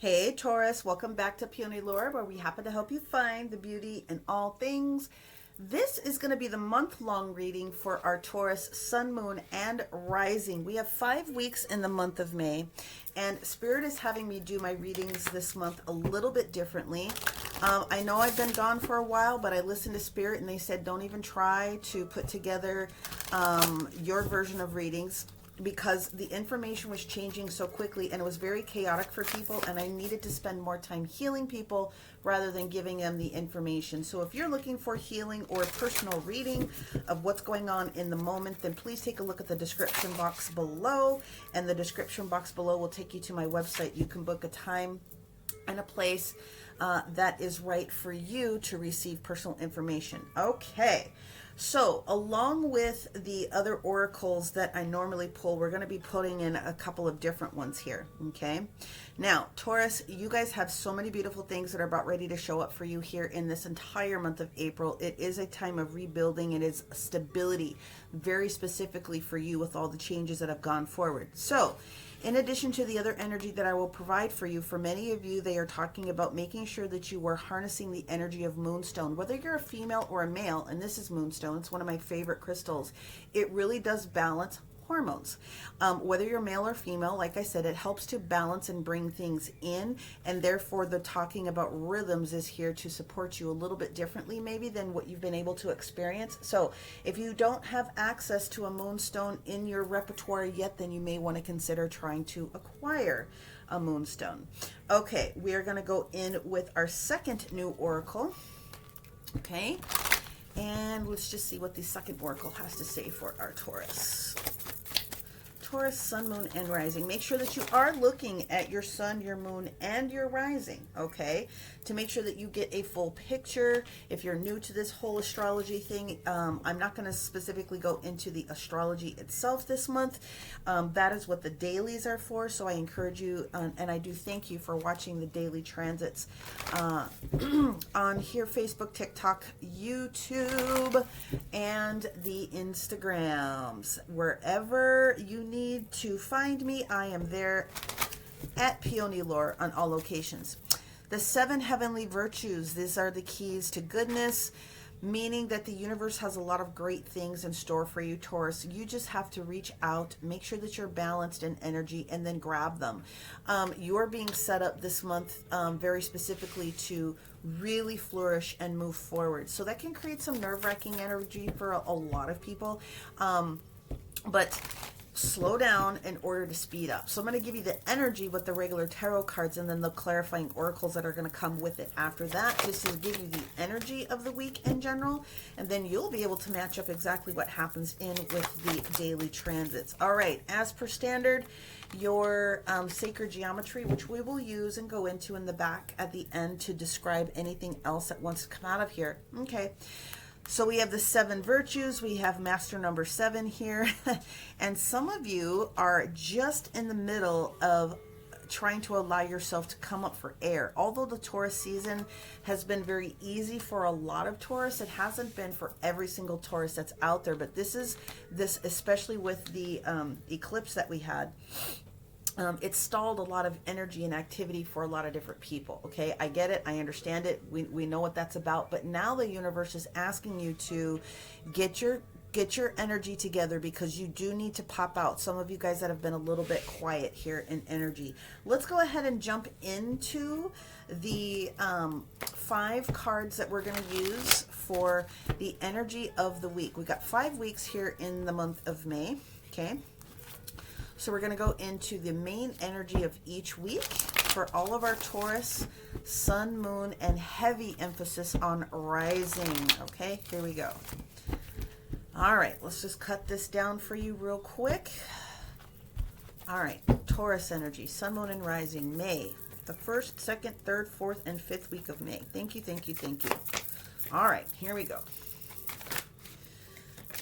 Hey Taurus, welcome back to Peony Lore, where we happen to help you find the beauty in all things. This is going to be the month-long reading for our Taurus Sun, Moon, and Rising. We have 5 weeks in the month of May, and Spirit is having me do my readings this month a little bit differently. I know I've been gone for a while, but I listened to Spirit, and they said don't even try to put together your version of readings, because the information was changing so quickly and it was very chaotic for people, and I needed to spend more time healing people rather than giving them the information. So if you're looking for healing or personal reading of what's going on in the moment, then please take a look at the description box below, and the description box below will take you to my website. You can book a time and a place that is right for you to receive personal information. Okay. So, along with the other oracles that I normally pull, we're going to be putting in a couple of different ones here, okay? Now, Taurus, you guys have so many beautiful things that are about ready to show up for you here in this entire month of April. It is a time of rebuilding. It is stability, very specifically for you with all the changes that have gone forward. So, in addition to the other energy that I will provide for you, for many of you, they are talking about making sure that you are harnessing the energy of moonstone. Whether you're a female or a male, and this is moonstone, it's one of my favorite crystals, it really does balance hormones. Whether you're male or female, like I said, it helps to balance and bring things in, and therefore the talking about rhythms is here to support you a little bit differently maybe than what you've been able to experience. So if you don't have access to a moonstone in your repertoire yet, then you may want to consider trying to acquire a moonstone. Okay, we are going to go in with our second new oracle. Okay, and let's just see what the second oracle has to say for our Taurus. Taurus, Sun, Moon, and Rising. Make sure that you are looking at your Sun, your Moon, and your Rising, okay? To make sure that you get a full picture. If you're new to this whole astrology thing, I'm not going to specifically go into the astrology itself this month. That is what the dailies are for, so I encourage you, and I do thank you for watching the daily transits on here, Facebook, TikTok, YouTube, and the Instagrams. Wherever you need to find me, I am there at Peony Lore on all locations. The 7 heavenly virtues, these are the keys to goodness, meaning that the universe has a lot of great things in store for you, Taurus. You just have to reach out, make sure that you're balanced in energy, and then grab them. You're being set up this month very specifically to really flourish and move forward. So that can create some nerve-wracking energy for a lot of people. But slow down in order to speed up. So I'm going to give you the energy with the regular tarot cards and then the clarifying oracles that are going to come with it after that, just to give you the energy of the week in general, and then you'll be able to match up exactly what happens in with the daily transits. All right, as per standard, your sacred geometry, which we will use and go into in the back at the end to describe anything else that wants to come out of here. Okay. So we have the 7 virtues, we have master number 7 here, and some of you are just in the middle of trying to allow yourself to come up for air. Although the Taurus season has been very easy for a lot of Taurus, it hasn't been for every single Taurus that's out there, but this especially with the eclipse that we had. It stalled a lot of energy and activity for a lot of different people. Okay, I get it. I understand it. We know what that's about. But now the universe is asking you to get your energy together, because you do need to pop out. Some of you guys that have been a little bit quiet here in energy. Let's go ahead and jump into the 5 cards that we're going to use for the energy of the week. We got 5 weeks here in the month of May. Okay. So we're going to go into the main energy of each week for all of our Taurus, Sun, Moon, and heavy emphasis on Rising. Okay, here we go. All right, let's just cut this down for you real quick. All right, Taurus energy, Sun, Moon, and Rising, May, the 1st, 2nd, 3rd, 4th, and 5th week of May. Thank you, thank you, thank you. All right, here we go.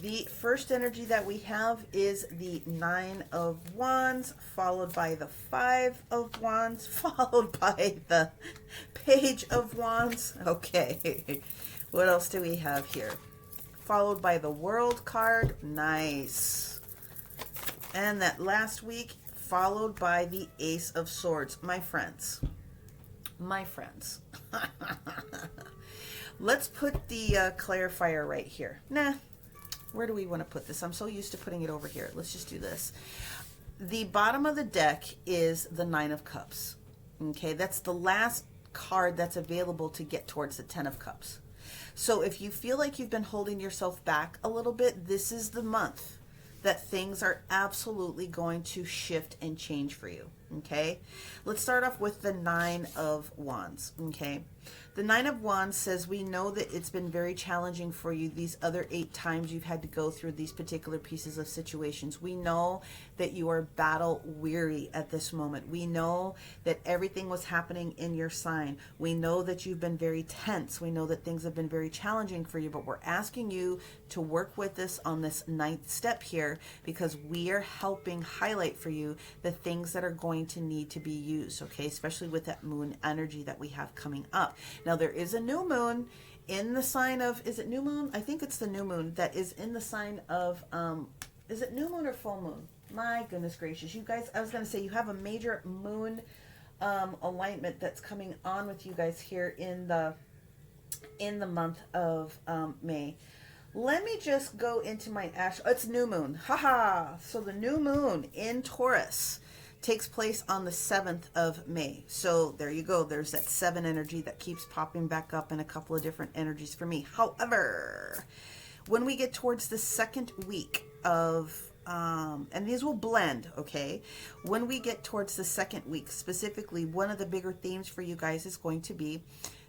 The first energy that we have is the 9 of Wands, followed by the 5 of Wands, followed by the Page of Wands. Okay, what else do we have here? Followed by the World card. Nice. And that last week, followed by the Ace of Swords. My friends, My friends, let's put the clarifier right here. Nah, where do we want to put this? I'm so used to putting it over here. Let's just do this. The bottom of the deck is the Nine of Cups. Okay, that's the last card that's available to get towards the Ten of Cups. So if you feel like you've been holding yourself back a little bit, this is the month that things are absolutely going to shift and change for you. Okay, let's start off with the Nine of Wands. Okay, the Nine of Wands says we know that it's been very challenging for you these other 8 times you've had to go through these particular pieces of situations. We know that you are battle weary at this moment. We know that everything was happening in your sign. We know that you've been very tense. We know that things have been very challenging for you, but we're asking you to work with us on this 9th step here, because we are helping highlight for you the things that are going to need to be used, okay, especially with that moon energy that we have coming up. Now there is a new moon in the sign of, is it new moon? I think it's the new moon that is in the sign of, is it new moon or full moon? My goodness gracious, you guys, I was going to say you have a major moon alignment that's coming on with you guys here in the month of May. Let me just go into my it's new moon. Haha. So the new moon in Taurus takes place on the 7th of May. So there you go. There's that 7 energy that keeps popping back up in a couple of different energies for me. However, when we get towards the 2nd week of, and these will blend, okay? When we get towards the 2nd week, specifically, one of the bigger themes for you guys is going to be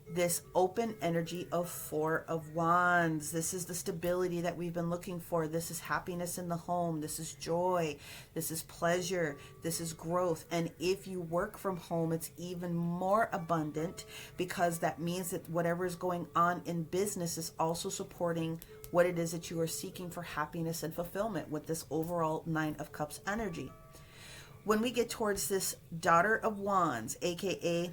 this open energy of 4 of Wands. This is the stability that we've been looking for. This is happiness in the home. This is joy. This is pleasure. This is growth. And if you work from home, it's even more abundant, because that means that whatever is going on in business is also supporting what it is that you are seeking for happiness and fulfillment with this overall 9 of Cups energy. When we get towards this Daughter of Wands, aka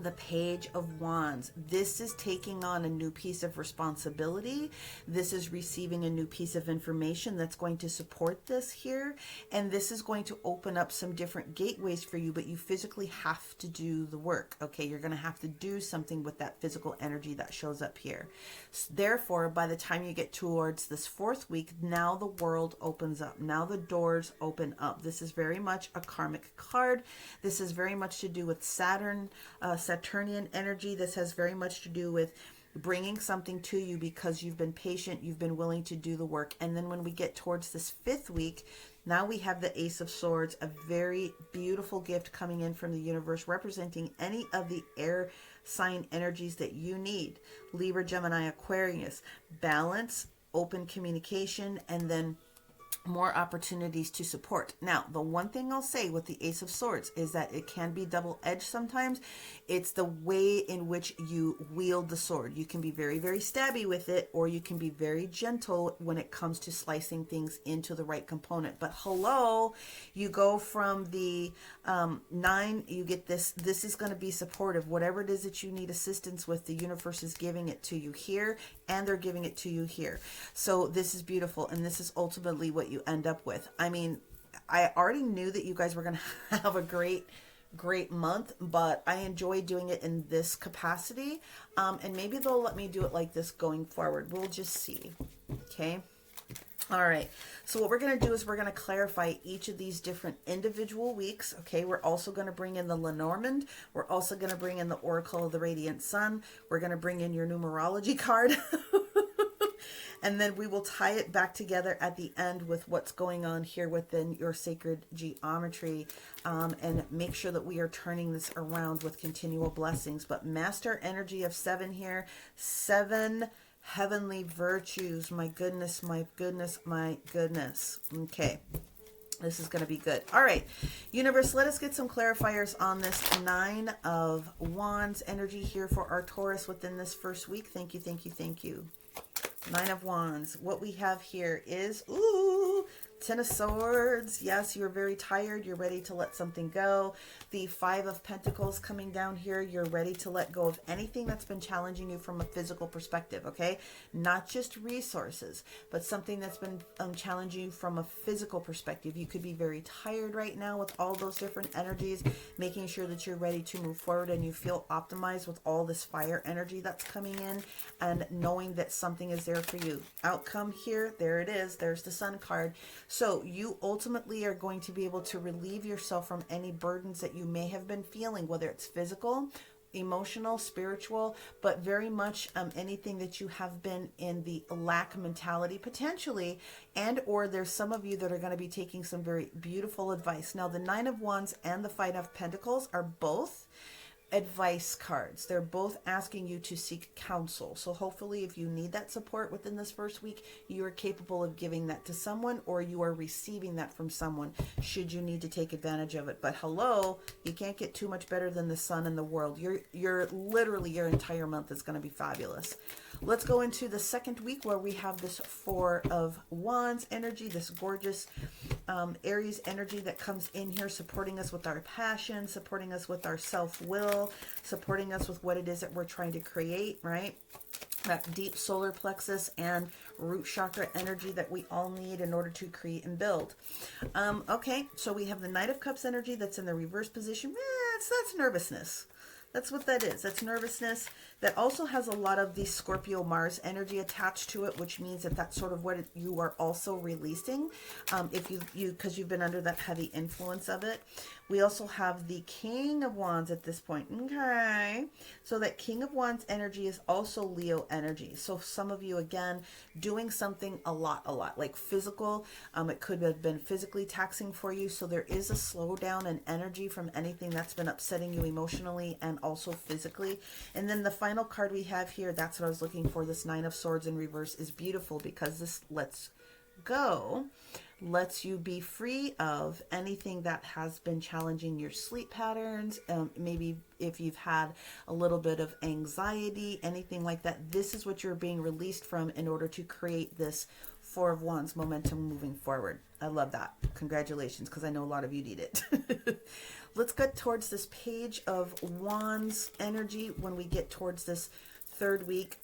the Page of Wands, this is taking on a new piece of responsibility. This is receiving a new piece of information that's going to support this here. And this is going to open up some different gateways for you, but you physically have to do the work. Okay, you're going to have to do something with that physical energy that shows up here. Therefore, by the time you get towards this 4th week, now the world opens up. Now the doors open up. This is very much a karmic card. This is very much to do with Saturn, Saturnian energy. This has very much to do with bringing something to you because you've been patient, you've been willing to do the work. And then when we get towards this 5th week, now we have the Ace of Swords, a very beautiful gift coming in from the universe, representing any of the air sign energies that you need. Libra, Gemini, Aquarius, balance, open communication, and then more opportunities to support. Now, the one thing I'll say with the Ace of Swords is that it can be double-edged sometimes. It's the way in which you wield the sword. You can be very, very stabby with it, or you can be very gentle when it comes to slicing things into the right component. But hello, you go from the 9, you get this. This is going to be supportive. Whatever it is that you need assistance with, the universe is giving it to you here, and they're giving it to you here. So this is beautiful, and this is ultimately what you end up with. I mean, I already knew that you guys were going to have a great month, but I enjoy doing it in this capacity, and maybe they'll let me do it like this going forward. We'll just see. Okay. All right. So what we're going to do is we're going to clarify each of these different individual weeks. Okay. We're also going to bring in the Lenormand. We're also going to bring in the Oracle of the Radiant Sun. We're going to bring in your numerology card. And then we will tie it back together at the end with what's going on here within your sacred geometry, and make sure that we are turning this around with continual blessings. But master energy of 7 here, 7 heavenly virtues. My goodness, my goodness, my goodness. Okay. This is going to be good. All right, universe, let us get some clarifiers on this 9 of Wands energy here for our Taurus within this first week. Thank you, thank you, thank you. 9 of Wands. What we have here is, ooh, Ten of Swords. Yes, you're very tired. You're ready to let something go. The Five of Pentacles coming down here. You're ready to let go of anything that's been challenging you from a physical perspective, okay? Not just resources, but something that's been challenging you from a physical perspective. You could be very tired right now with all those different energies, making sure that you're ready to move forward and you feel optimized with all this fire energy that's coming in, and knowing that something is there for you. Outcome here, there it is. There's the Sun card. So you ultimately are going to be able to relieve yourself from any burdens that you may have been feeling, whether it's physical, emotional, spiritual, but very much anything that you have been in the lack mentality potentially, and or there's some of you that are going to be taking some very beautiful advice. Now the Nine of Wands and the Five of Pentacles are both advice cards. They're both asking you to seek counsel. So hopefully if you need that support within this first week, you are capable of giving that to someone, or you are receiving that from someone should you need to take advantage of it. But hello, you can't get too much better than the sun in the world. You're literally, your entire month is going to be fabulous. Let's go into the second week where we have this Four of Wands energy, this gorgeous Aries energy that comes in here, supporting us with our passion, supporting us with our self-will, supporting us with what it is that we're trying to create, right? That deep solar plexus and root chakra energy that we all need in order to create and build. Okay, so we have the Knight of Cups energy that's in the reverse position. That's nervousness. That's what that is. That's nervousness. That also has a lot of the Scorpio Mars energy attached to it, which means that that's sort of what you are also releasing, if because you've been under that heavy influence of it. We also have the King of Wands at this point. Okay, so that King of Wands energy is also Leo energy. So some of you, again, doing something a lot, like physical. It could have been physically taxing for you. So there is a slowdown in energy from anything that's been upsetting you emotionally and also physically. And then the final card we have here, that's what I was looking for. This Nine of Swords in reverse is beautiful because this lets you be free of anything that has been challenging your sleep patterns. Maybe if you've had a little bit of anxiety, anything like that, this is what you're being released from in order to create this Four of Wands momentum moving forward. I love that. Congratulations, because I know a lot of you need it. Let's get towards this Page of Wands energy when we get towards this third week.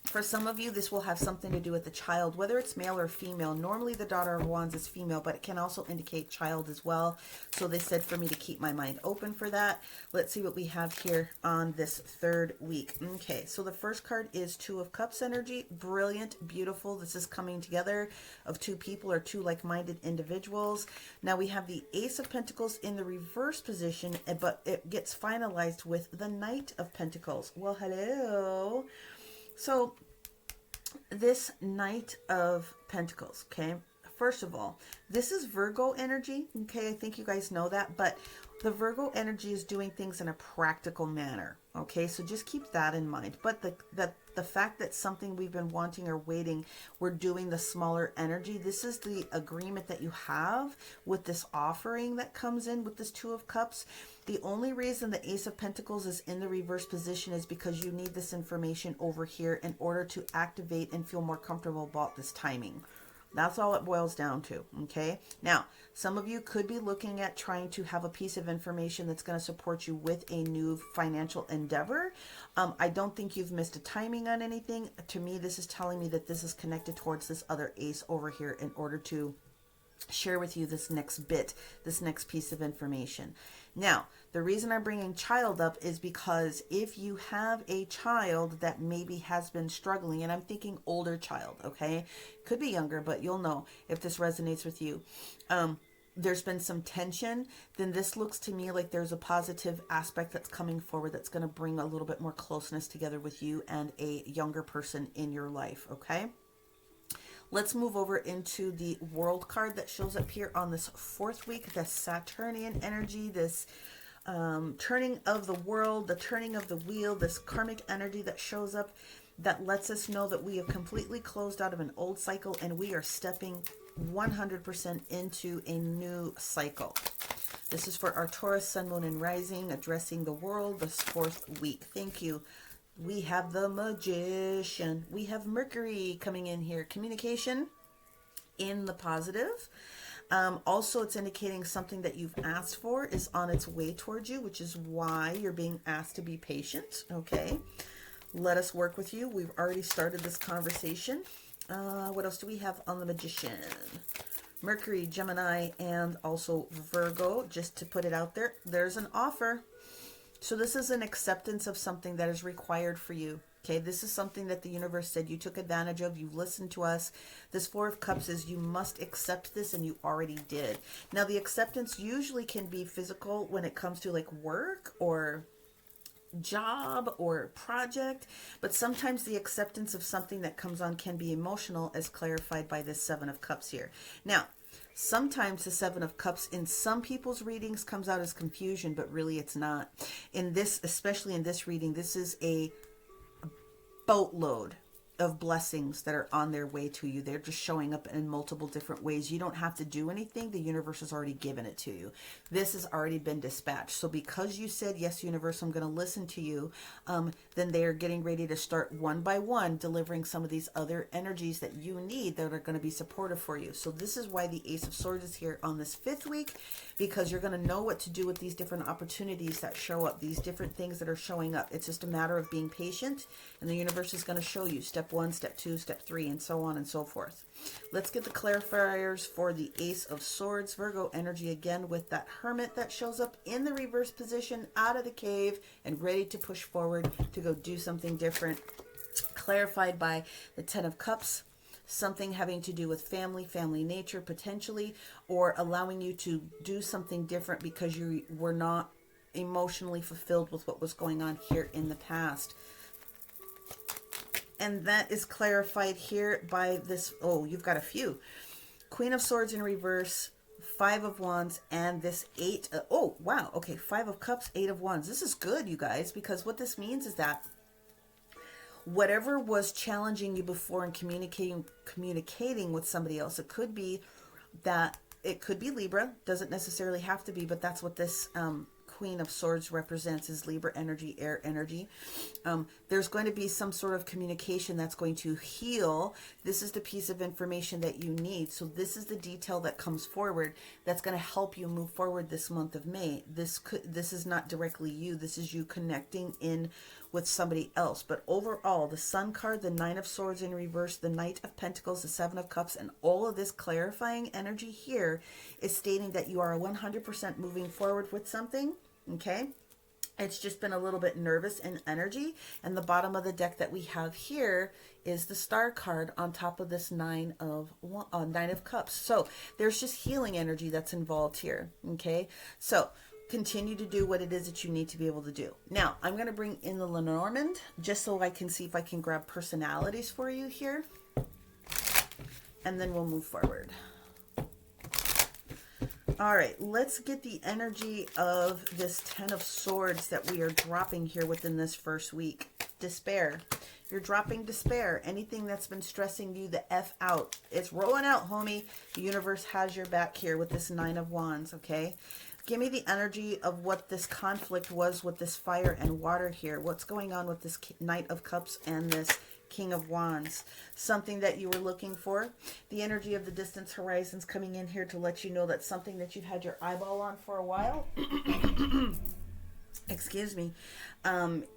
For some of you, this will have something to do with the child, whether it's male or female. Normally the Daughter of Wands is female, but it can also indicate child as well. So they said for me to keep my mind open for that. Let's see what we have here on this third week. Okay, so the first card is Two of Cups energy. Brilliant, beautiful. This is coming together of two people or two like-minded individuals. Now we have the Ace of Pentacles in the reverse position, but it gets finalized with the Knight of Pentacles. Well, hello. So this Knight of Pentacles, okay, first of all, this is Virgo energy, okay, I think you guys know that, but the Virgo energy is doing things in a practical manner, okay, so just keep that in mind. But the fact that something we've been wanting or waiting, we're doing the smaller energy, this is the agreement that you have with this offering that comes in with this Two of Cups. The only reason the Ace of Pentacles is in the reverse position is because you need this information over here in order to activate and feel more comfortable about this timing. That's all it boils down to, okay? Now, some of you could be looking at trying to have a piece of information that's going to support you with a new financial endeavor. I don't think you've missed a timing on anything. To me, this is telling me that this is connected towards this other ace over here in order to share with you this next bit, this next piece of information. Now, the reason I'm bringing child up is because if you have a child that maybe has been struggling, and I'm thinking older child, okay? Could be younger, but you'll know if this resonates with you. There's been some tension, then this looks to me like there's a positive aspect that's coming forward that's going to bring a little bit more closeness together with you and a younger person in your life, okay? Let's move over into the World card that shows up here on this fourth week, the Saturnian energy, this turning of the world, the turning of the wheel, this karmic energy that shows up that lets us know that we have completely closed out of an old cycle and we are stepping 100% into a new cycle. This is for our Taurus, Sun, Moon, and Rising, addressing the world, this fourth week. Thank you. We have the Magician. We have Mercury coming in here. Communication, in the positive. Also, it's indicating something that you've asked for is on its way towards you, which is why you're being asked to be patient. Okay, let us work with you. We've already started this conversation. What else do we have on the Magician? Mercury, Gemini, and also Virgo. Just to put it out there, there's an offer. So this is an acceptance of something that is required for you. Okay, this is something that the universe said you took advantage of. You listened to us. This Four of Cups is you must accept this, and you already did. Now, the acceptance usually can be physical when it comes to like work or job or project, but sometimes the acceptance of something that comes on can be emotional, as clarified by this Seven of Cups here. Now, sometimes the Seven of Cups in some people's readings comes out as confusion, but really it's not. In this, especially in this reading, this is a boatload of blessings that are on their way to you. They're just showing up in multiple different ways. You don't have to do anything. The universe has already given it to you. This has already been dispatched. So because you said, yes, universe, I'm going to listen to you, then they are getting ready to start one by one delivering some of these other energies that you need that are going to be supportive for you. So this is why the Ace of Swords is here on this 5th week, because you're going to know what to do with these different opportunities that show up, these different things that are showing up. It's just a matter of being patient, and the universe is going to show you step 1, step 2, step 3, and so on and so forth. Let's get the clarifiers for the Ace of Swords. Virgo energy again with that Hermit that shows up in the reverse position out of the cave and ready to push forward to go do something different. Clarified by the Ten of Cups. Something having to do with family, family nature potentially, or allowing you to do something different because you were not emotionally fulfilled with what was going on here in the past. And that is clarified here by this, oh, you've got a few. Queen of Swords in reverse, Five of Wands, and this oh, wow, okay, 5 of Cups, 8 of Wands. This is good, you guys, because what this means is that whatever was challenging you before in communicating with somebody else, it could be that, it could be Libra, doesn't necessarily have to be, but that's what this Queen of Swords represents, is Libra energy, air energy. There's going to be some sort of communication that's going to heal. This is the piece of information that you need. So this is the detail that comes forward that's going to help you move forward this month of May. This is not directly you. This is you connecting in with somebody else. But overall, the Sun card, the Nine of Swords in reverse, the Knight of Pentacles, the Seven of Cups, and all of this clarifying energy here is stating that you are 100% moving forward with something. Okay, it's just been a little bit nervous in energy. And the bottom of the deck that we have here is the Star card on top of this Nine of Cups. So there's just healing energy that's involved here. Okay, so continue to do what it is that you need to be able to do. Now, I'm going to bring in the Lenormand just so I can see if I can grab personalities for you here. And then we'll move forward. All right, let's get the energy of this Ten of Swords that we are dropping here within this first week. Despair. You're dropping despair. Anything that's been stressing you the F out, it's rolling out, homie. The universe has your back here with this Nine of Wands, okay? Give me the energy of what this conflict was with this fire and water here. What's going on with this Knight of Cups and this King of Wands? Something that you were looking for. The energy of the distant horizons coming in here to let you know that something that you've had your eyeball on for a while excuse me,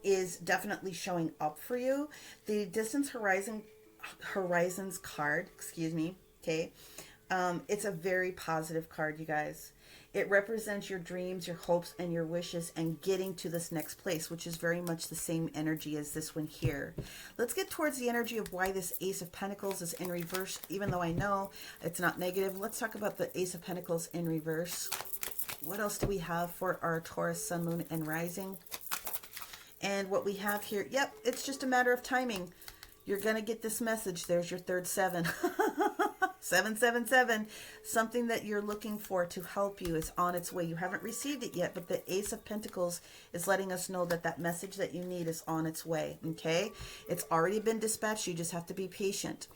is definitely showing up for you. The distant horizons card, excuse me, okay, it's a very positive card, you guys. It represents your dreams, your hopes, and your wishes, and getting to this next place, which is very much the same energy as this one here. Let's get towards the energy of why this Ace of Pentacles is in reverse, even though I know it's not negative. Let's talk about the Ace of Pentacles in reverse. What else do we have for our Taurus, Sun, Moon, and Rising? And what we have here, yep, it's just a matter of timing. You're going to get this message. There's your third 7. 777. Something that you're looking for to help you is on its way. You haven't received it yet, but the Ace of Pentacles is letting us know that that message that you need is on its way, okay? It's already been dispatched. You just have to be patient.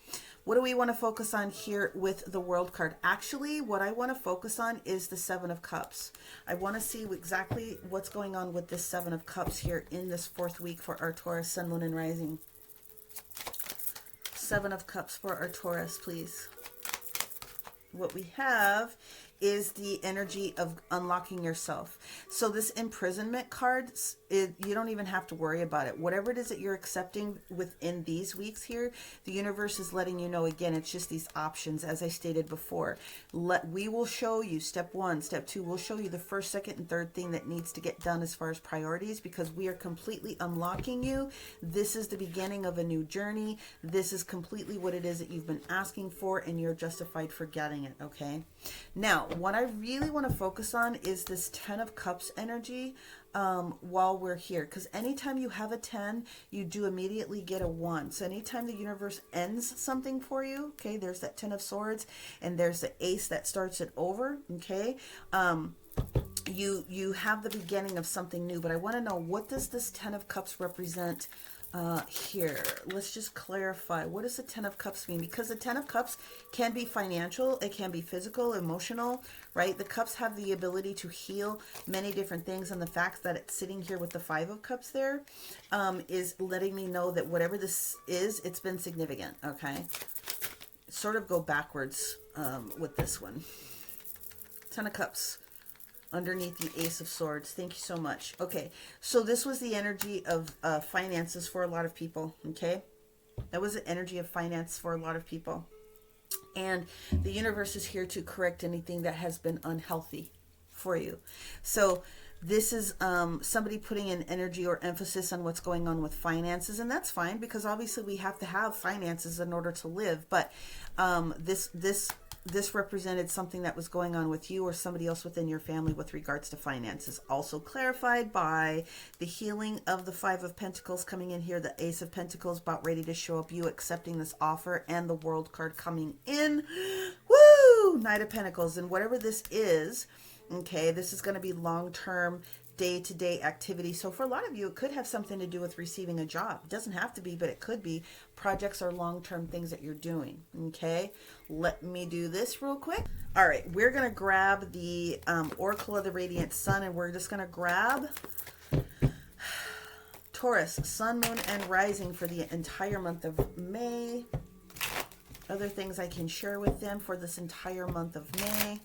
What do we want to focus on here with the World card? Actually, what I want to focus on is the Seven of Cups. I want to see exactly what's going on with this Seven of Cups here in this 4th week for our Taurus, Sun, Moon, and Rising. Seven of Cups for our Taurus, please. what we have is the energy of unlocking yourself. So this imprisonment card, you don't even have to worry about it. Whatever it is that you're accepting within these weeks here, the universe is letting you know, again, it's just these options, as I stated before. We will show you step 1, step 2, we'll show you the first, second, and third thing that needs to get done as far as priorities, because we are completely unlocking you. This is the beginning of a new journey. This is completely what it is that you've been asking for, and you're justified for getting it, okay? Now, what I really want to focus on is this 10 of Cups energy while we're here, because anytime you have a 10, you do immediately get a 1. So anytime the universe ends something for you, okay, there's that 10 of Swords, and there's the Ace that starts it over, okay? You have the beginning of something new. But I want to know, what does this 10 of Cups represent here? Let's just clarify. What does the 10 of Cups mean? Because the 10 of Cups can be financial, it can be physical, emotional, right? The cups have the ability to heal many different things, and the fact that it's sitting here with the 5 of Cups there is letting me know that whatever this is, it's been significant, okay? Sort of go backwards with this one. 10 of Cups underneath the Ace of Swords. Thank you so much. Okay, so this was the energy of finances for a lot of people, okay? That was the energy of finance for a lot of people. And the universe is here to correct anything that has been unhealthy for you. So this is somebody putting an energy or emphasis on what's going on with finances, and that's fine, because obviously we have to have finances in order to live. But this represented something that was going on with you or somebody else within your family with regards to finances. Also clarified by the healing of the 5 of Pentacles coming in here, the Ace of Pentacles about ready to show up, you accepting this offer, and the World card coming in. Woo! Knight of Pentacles. And whatever this is, okay, this is going to be long-term, day-to-day activity. So for a lot of you, it could have something to do with receiving a job. It doesn't have to be, but it could be. Projects are long-term things that you're doing, okay? Let me do this real quick. All right, we're going to grab the Oracle of the Radiant Sun, and we're just going to grab Taurus, Sun, Moon, and Rising for the entire month of May. Other things I can share with them for this entire month of May.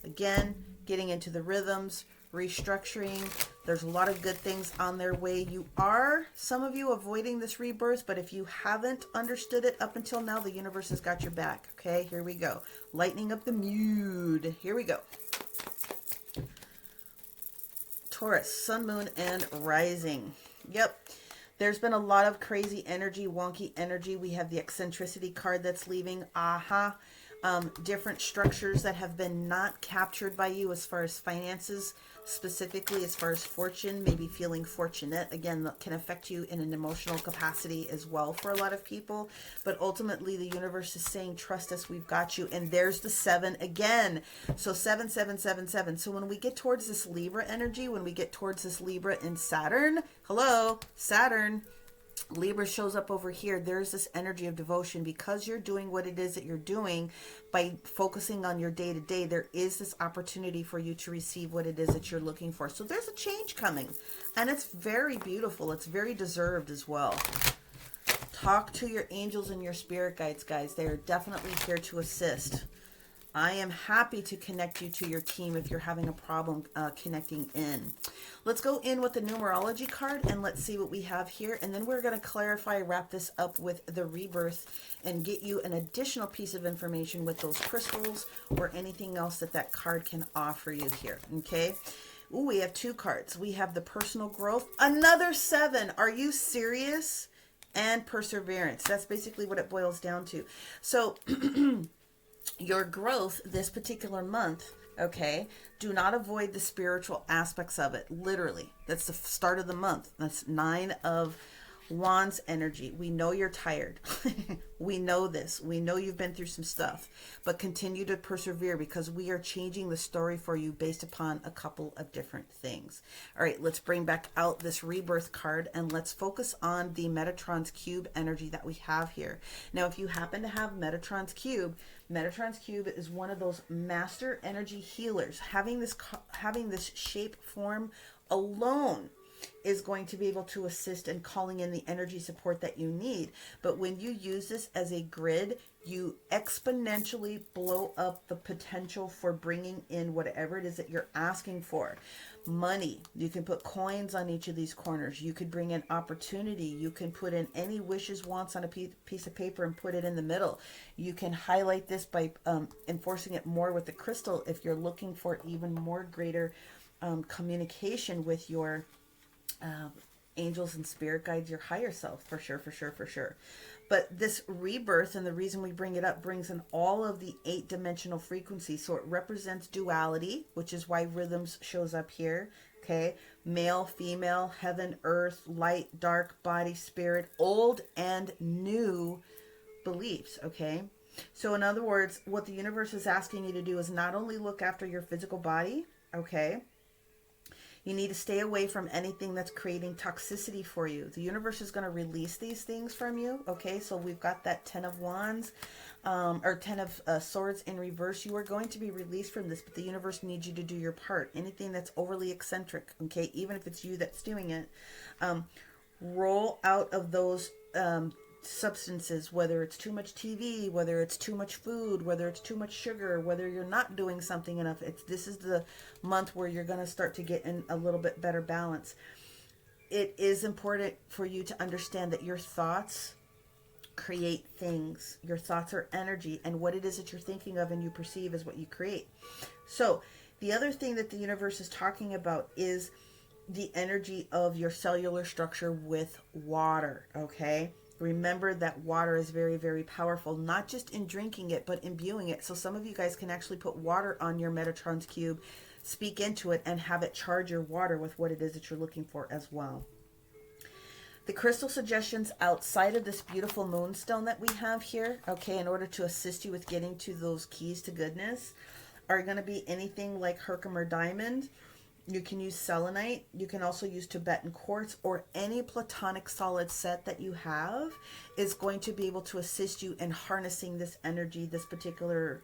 Again, getting into the rhythms, restructuring. There's a lot of good things on their way. You are, some of you, avoiding this rebirth, but if you haven't understood it up until now, the universe has got your back. Okay, here we go. Lightening up the mood. Here we go. Taurus, Sun, Moon, and Rising. Yep. There's been a lot of crazy energy, wonky energy. We have the eccentricity card that's leaving. Aha. Different structures that have been not captured by you as far as finances, specifically as far as fortune, maybe feeling fortunate. Again, that can affect you in an emotional capacity as well for a lot of people. But ultimately, the universe is saying, trust us, we've got you. And there's the 7 again. So 7, 7, 7, 7. So when we get towards this Libra energy, when we get towards this Libra in Saturn, hello, Saturn, Libra shows up over here. There's this energy of devotion because you're doing what it is that you're doing by focusing on your day-to-day. There is this opportunity for you to receive what it is that you're looking for. So there's a change coming, and it's very beautiful. It's very deserved as well. Talk to your angels and your spirit guides, guys. They are definitely here to assist. I am happy to connect you to your team if you're having a problem connecting in. Let's go in with the numerology card and let's see what we have here. And then we're going to clarify, wrap this up with the rebirth and get you an additional piece of information with those crystals or anything else that that card can offer you here. Okay. Ooh, we have 2 cards. We have the personal growth, another 7. Are you serious? And perseverance. That's basically what it boils down to. So your growth this particular month, okay, do not avoid the spiritual aspects of it. Literally, that's the start of the month. That's 9 of Wands energy. We know you're tired. We know this. We know you've been through some stuff, but continue to persevere because we are changing the story for you based upon a couple of different things. All right, let's bring back out this rebirth card and let's focus on the Metatron's cube energy that we have here. Now, if you happen to have Metatron's cube is one of those master energy healers. Having this shape form alone is going to be able to assist in calling in the energy support that you need. But when you use this as a grid, you exponentially blow up the potential for bringing in whatever it is that you're asking for. Money, you can put coins on each of these corners. You could bring in opportunity. You can put in any wishes, wants on a piece of paper and put it in the middle. You can highlight this by enforcing it more with the crystal if you're looking for even more greater communication with your angels and spirit guides, your higher self, for sure, for sure, for sure. But this rebirth, and the reason we bring it up, brings in all of the 8-dimensional frequencies. So it represents duality, which is why rhythms shows up here. Okay, male, female, heaven, earth, light, dark, body, spirit, old and new beliefs. Okay, so in other words, what the universe is asking you to do is not only look after your physical body. Okay, you need to stay away from anything that's creating toxicity for you. The universe is going to release these things from you. Okay, so we've got that 10 of Wands, or 10 of Swords in reverse. You are going to be released from this, but the universe needs you to do your part. Anything that's overly eccentric, okay, even if it's you that's doing it, roll out of those substances, whether it's too much TV, whether it's too much food, whether it's too much sugar, whether you're not doing something enough. This is the month where you're going to start to get in a little bit better balance. It is important for you to understand that your thoughts create things. Your thoughts are energy, and what it is that you're thinking of and you perceive is what you create. So the other thing that the universe is talking about is the energy of your cellular structure with water. Okay, remember that water is very, very powerful, not just in drinking it, but imbuing it. So some of you guys can actually put water on your Metatron's cube, speak into it, and have it charge your water with what it is that you're looking for as well. The crystal suggestions outside of this beautiful moonstone that we have here, okay, in order to assist you with getting to those keys to goodness, are going to be anything like Herkimer diamond. You can use selenite. You can also use Tibetan quartz, or any platonic solid set that you have is going to be able to assist you in harnessing this energy, this particular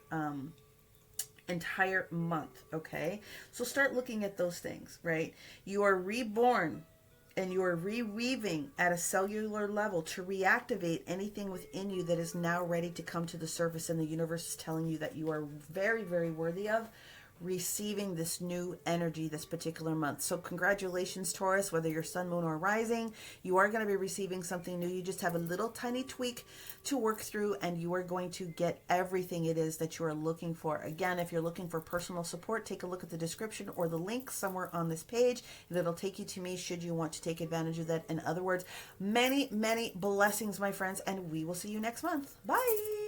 entire month. Okay, so start looking at those things, right? You are reborn and you are reweaving at a cellular level to reactivate anything within you that is now ready to come to the surface, and the universe is telling you that you are very, very worthy of receiving this new energy this particular month. So congratulations, Taurus, whether you're sun, moon, or rising, you are going to be receiving something new. You just have a little tiny tweak to work through, and you are going to get everything it is that you are looking for. Again, if you're looking for personal support, take a look at the description or the link somewhere on this page, and it'll take you to me should you want to take advantage of that. In other words, many, many blessings, my friends, and we will see you next month. Bye.